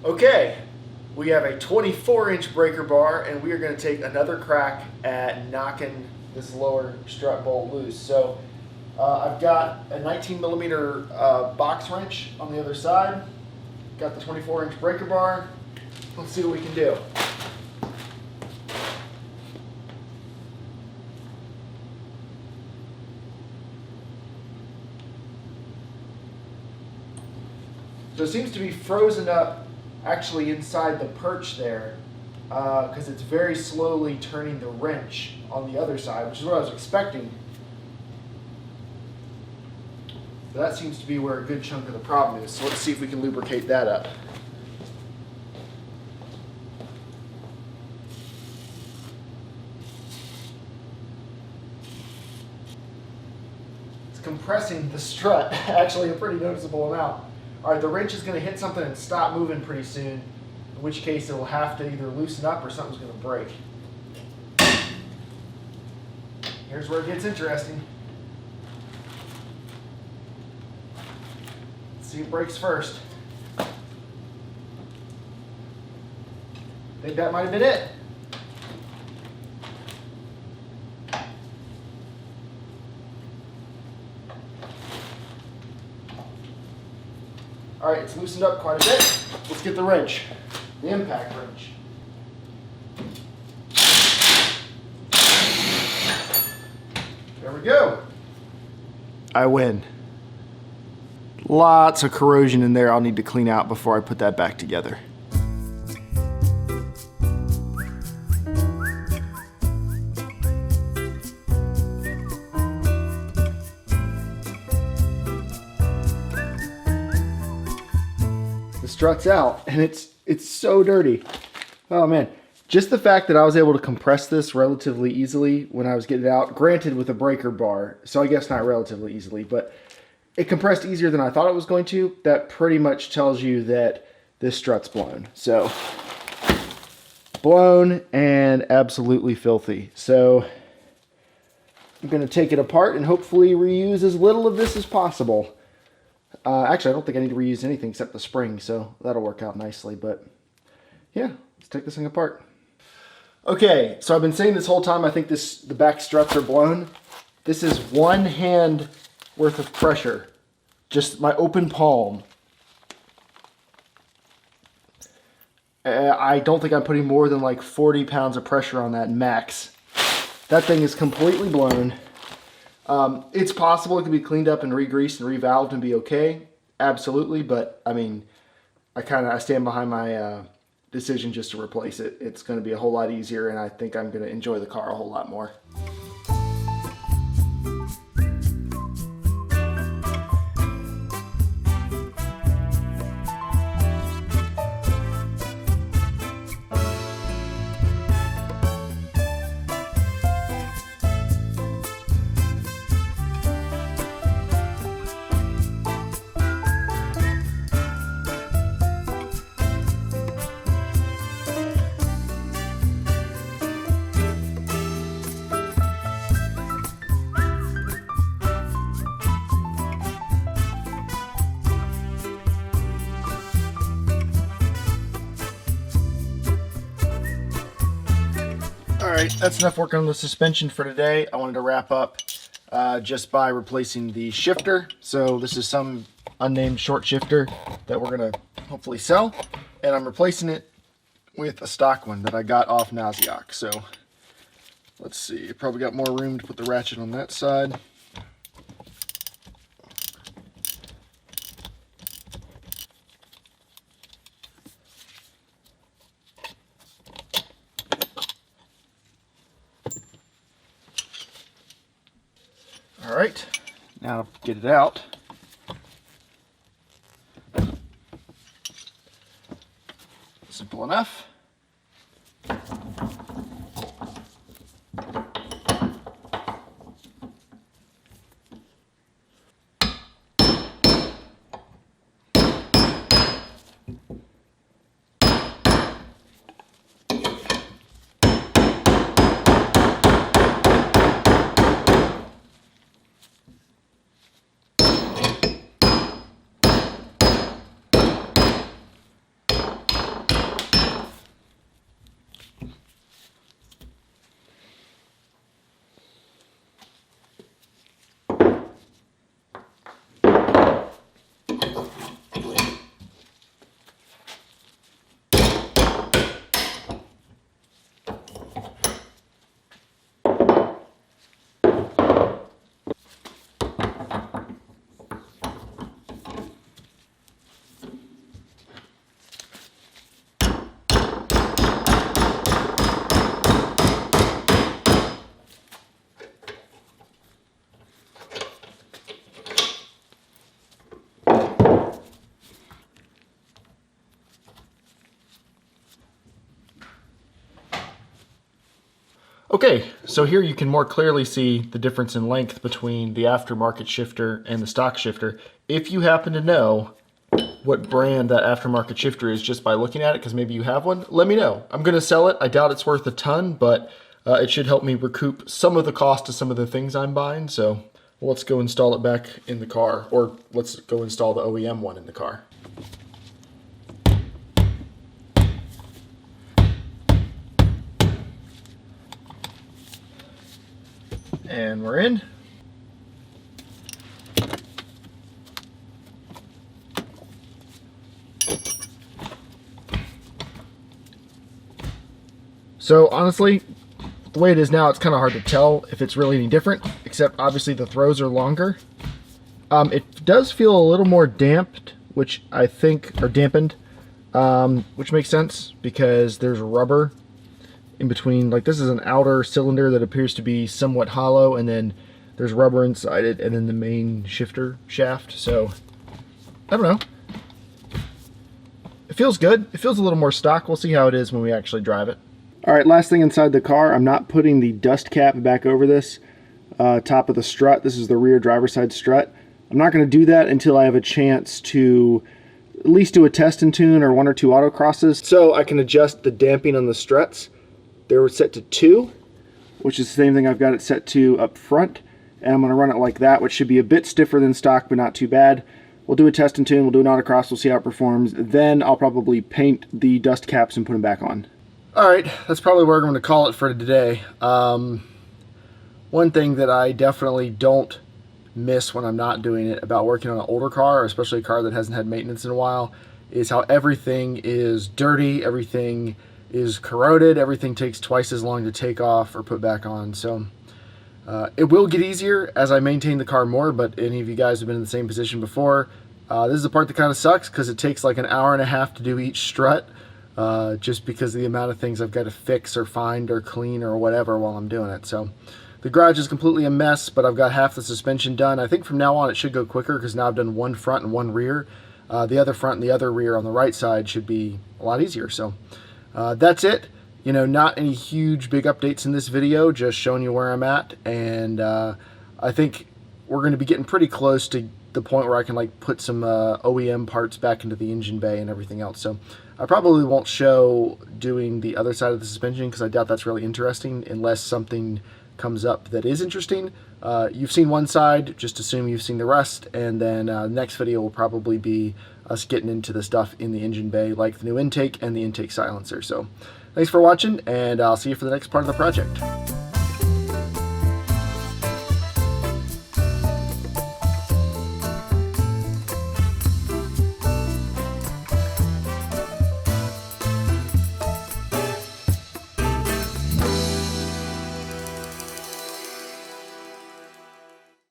Okay, we have a 24-inch breaker bar, and we are going to take another crack at knocking this lower strut bolt loose. So I've got a 19mm box wrench on the other side, got the 24-inch breaker bar. Let's see what we can do. So it seems to be frozen up actually inside the perch there, because it's very slowly turning the wrench on the other side, which is what I was expecting. But that seems to be where a good chunk of the problem is. So let's see if we can lubricate that up. It's compressing the strut actually a pretty noticeable amount. All right, the wrench is going to hit something and stop moving pretty soon, in which case it will have to either loosen up or something's going to break. Here's where it gets interesting. Let's see what breaks first. I think that might have been it. All right, it's loosened up quite a bit. Let's get the wrench, the impact wrench. There we go. I win. Lots of corrosion in there I'll need to clean out before I put that back together. Struts out, and it's so dirty. Oh man, just the fact that I was able to compress this relatively easily when I was getting it out, granted with a breaker bar, so I guess not relatively easily, but it compressed easier than I thought it was going to. That pretty much tells you that this strut's blown. So blown and absolutely filthy. So I'm going to take it apart and hopefully reuse as little of this as possible. Actually, I don't think I need to reuse anything except the spring, so that'll work out nicely. But yeah, let's take this thing apart. Okay, so I've been saying this whole time I think the back struts are blown. This is one hand worth of pressure, just my open palm. I don't think I'm putting more than like 40 pounds of pressure on that max. That thing is completely blown. It's possible it could be cleaned up and re-greased and revalved and be okay. Absolutely, but I mean, I stand behind my decision just to replace it. It's going to be a whole lot easier, and I think I'm going to enjoy the car a whole lot more. Alright, that's enough work on the suspension for today. I wanted to wrap up just by replacing the shifter. So this is some unnamed short shifter that we're going to hopefully sell. And I'm replacing it with a stock one that I got off NASIOC. So let's see, probably got more room to put the ratchet on that side. All right, now get it out. Simple enough. Okay, so here you can more clearly see the difference in length between the aftermarket shifter and the stock shifter. If you happen to know what brand that aftermarket shifter is just by looking at it, because maybe you have one, let me know. I'm going to sell it. I doubt it's worth a ton, but it should help me recoup some of the cost of some of the things I'm buying. So let's go install it back in the car, or let's go install the OEM one in the car. And we're in. So honestly, the way it is now, it's kind of hard to tell if it's really any different, except obviously the throws are longer. It does feel a little more damped, which I think, or dampened, which makes sense because there's rubber in between. Like, this is an outer cylinder that appears to be somewhat hollow, and then there's rubber inside it, and then the main shifter shaft. So I don't know. It feels good. It feels a little more stock. We'll see how it is when we actually drive it. All right, last thing inside the car, I'm not putting the dust cap back over this top of the strut. This is the rear driver's side strut. I'm not going to do that until I have a chance to at least do a test and tune or 1 or 2 autocrosses. So I can adjust the damping on the struts. They were set to 2, which is the same thing I've got it set to up front. And I'm going to run it like that, which should be a bit stiffer than stock, but not too bad. We'll do a test and tune, we'll do an autocross, we'll see how it performs. Then I'll probably paint the dust caps and put them back on. Alright, that's probably where I'm going to call it for today. One thing that I definitely don't miss when I'm not doing it about working on an older car, or especially a car that hasn't had maintenance in a while, is how everything is dirty, everything is corroded, everything takes twice as long to take off or put back on. So it will get easier as I maintain the car more, but any of you guys have been in the same position before. This is the part that kind of sucks because it takes like an hour and a half to do each strut, just because of the amount of things I've got to fix or find or clean or whatever while I'm doing it. So the garage is completely a mess, but I've got half the suspension done. I think from now on it should go quicker because now I've done 1 front and 1 rear. The other front and the other rear on the right side should be a lot easier. So that's it. You know, not any huge big updates in this video, just showing you where I'm at. And I think we're going to be getting pretty close to the point where I can like put some OEM parts back into the engine bay and everything else. So I probably won't show doing the other side of the suspension because I doubt that's really interesting unless something comes up that is interesting. You've seen one side, just assume you've seen the rest, and then next video will probably be us getting into the stuff in the engine bay, like the new intake and the intake silencer. So thanks for watching, and I'll see you for the next part of the project.